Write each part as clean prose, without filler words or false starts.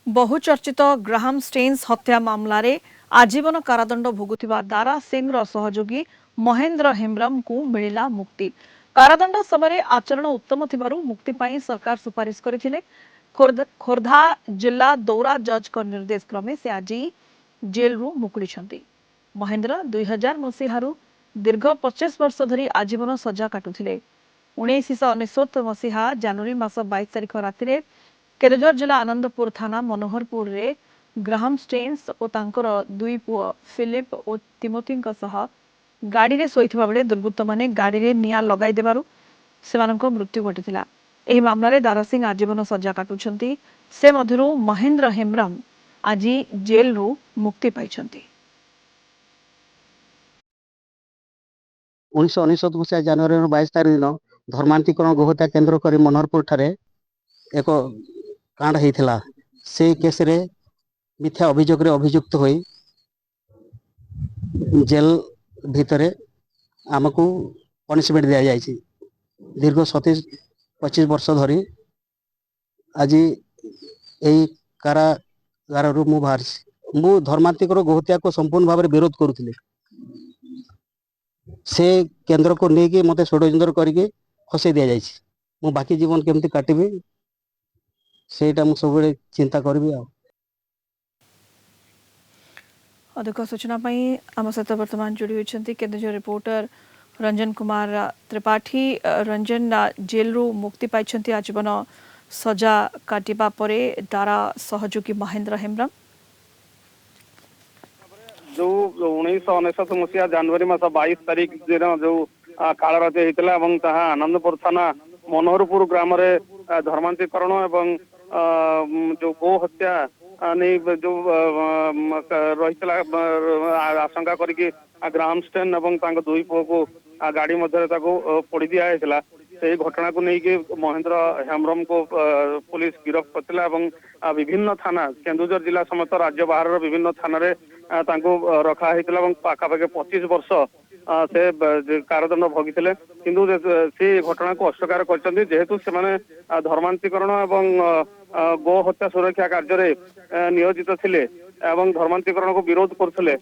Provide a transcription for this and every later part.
बहुचर्चित Graham stains हत्या मामलें आजीवन कारादंड भोगुथिबा दारा सिंह सहयोगी महेंद्र हेम्ब्रम को मिला मुक्ति। कारादंड समय आचरण उत्तम थिबारु मुक्ति पाई सरकार सुपारिश करथिले। खोर्धा जिला दौरा जज को निर्देश क्रमे से आज जेल रु मुकुली। महेंद्र 2000 मसीहारू दीर्घ 25 वर्ष धरी आजीवन सजा काटुथिले। 1999 मसीहा जनवरी मास 22 तारिख राति केन्दुझर जिला आनंदपुर थाना मनोहरपुर रे ग्राहम स्टेन्स और तांकर दुई पुओ फिलिप और तिमोथी गाड़ी रे शोइथिबा बेले दुर्बृत्त माने गाड़ी रे निया लगाई देबारु सेमाननको मृत्यु घटिथिला। एही मामलारे दारा सिंह आजीवन सजा काटुछंती। से मध्यरु महेंद्र हेम्ब्रम आज जेल रु मुक्ति पाइछंती। 1999 मसीहा जनवरी 22 तारिख दिन धर्मांतरीकरण गोहत्या केन्द्र करी मनोहरपुर ठारे एक कांड होता से केस रे मिथ्या अभियोग रे अभियुक्त होई जेल भितरे आमको पनिशमेंट दिया जायछि। दीर्घ 27-25 वर्ष धरी आज यही कारागार रु मु बाहर मु धर्मांतरीकरण गोहत्या को संपूर्ण भाव विरोध करुथिले। से केन्द्र को लेकिन मत षड्यंत्र करके फसई दि जाए। मु बाकी जीवन केमती काटिबी सेटा मु सब चिंता करबी। अधिक सूचना आम सहित वर्तमान जोड़ी होती केन्दुझर रिपोर्टर रंजन कुमार त्रिपाठी। रंजन जेल रु मुक्ति पाई आजीवन सजा काटिबा परे दारा सहयोगी महेंद्र हेम्ब्रम जो 1999 मसीहा जनवरी मास 22 तारिख दिन जो कालराति होता आनंदपुर थाना मनोहरपुर ग्राम धर्मांतरीकरण एवं जो गो हत्या नहीं जो रही आशंका करके ग्राहम स्टेन एवं दुई पुओ को गाड़ी मध्य पोड़ी दिया से घटना को लेकिन महेंद्र हेम्ब्रम को पुलिस गिरफ्त करथिला। विभिन्न थाना केन्दुझर जिला समेत राज्य बाहर विभिन्न थाना रखा पाखापाखि 25 वर्ष से कारादंड भोगी किंतु से घटना को अस्वीकार करछन्ती जेहेतु से माने धर्मांतरीकरण एवं गो हत्या सुरक्षा कार्य नियोजित थिले एवं धर्मांतरीकरण को विरोध करथिले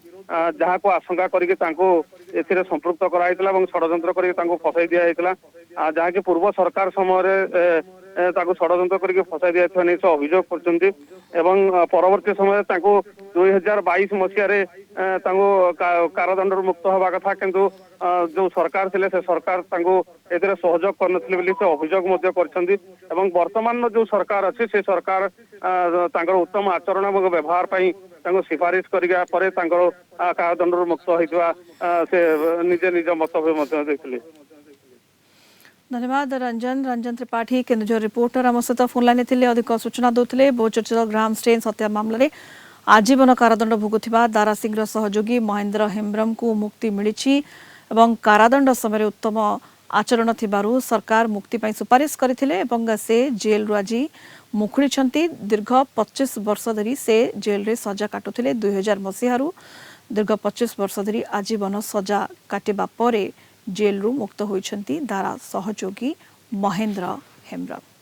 जहाँ को आशंका करके संपृक्त कराइतला एवं षड्यंत्र करके फसाई दिया जहाँ की पूर्व सरकार समय षड्यंत्र करके फसाई दिया से अभियोग करछन्ती एवं परवर्ती समय 2022 मसीह कारादंड मुक्त हवा कथा किंतु जो सरकार थिले से सरकार एथिरे सहयोग करनथिले बोली से अभियोग मध्य करछन्ती एवं वर्तमान जो सरकार अछि से सरकार उत्तम आचरण एवं व्यवहार पई सिफारिश करिया परे कारादंड मुक्त होइतवा से निजे निज मतभेद मध्य देखले। धन्यवाद रंजन त्रिपाठी केन्दुझर रिपोर्टर आम सहित फोन लाइन थे अधिक सूचना दूसरे। बहुचर्चित ग्राहम स्टेन्स हत्या मामलें आजीवन कारादंड भोगुथिबा दारा सिंह सहयोगी महेंद्र हेम्ब्रम को मुक्ति मिली। कारादंड समय उत्तम आचरण थिबारु सरकार मुक्ति पाई सुपारिश करथिले से जेल रु आज मुकुली। दीर्घ 25 वर्ष धरी से जेल रे सजा काटुथिले। 2000 मसीहारू दीर्घ 25 वर्ष धरी आजीवन सजा काटिबा परे जेल रु मुक्त होइछन्ती दारा सहयोगी महेंद्र हेम्ब्रम।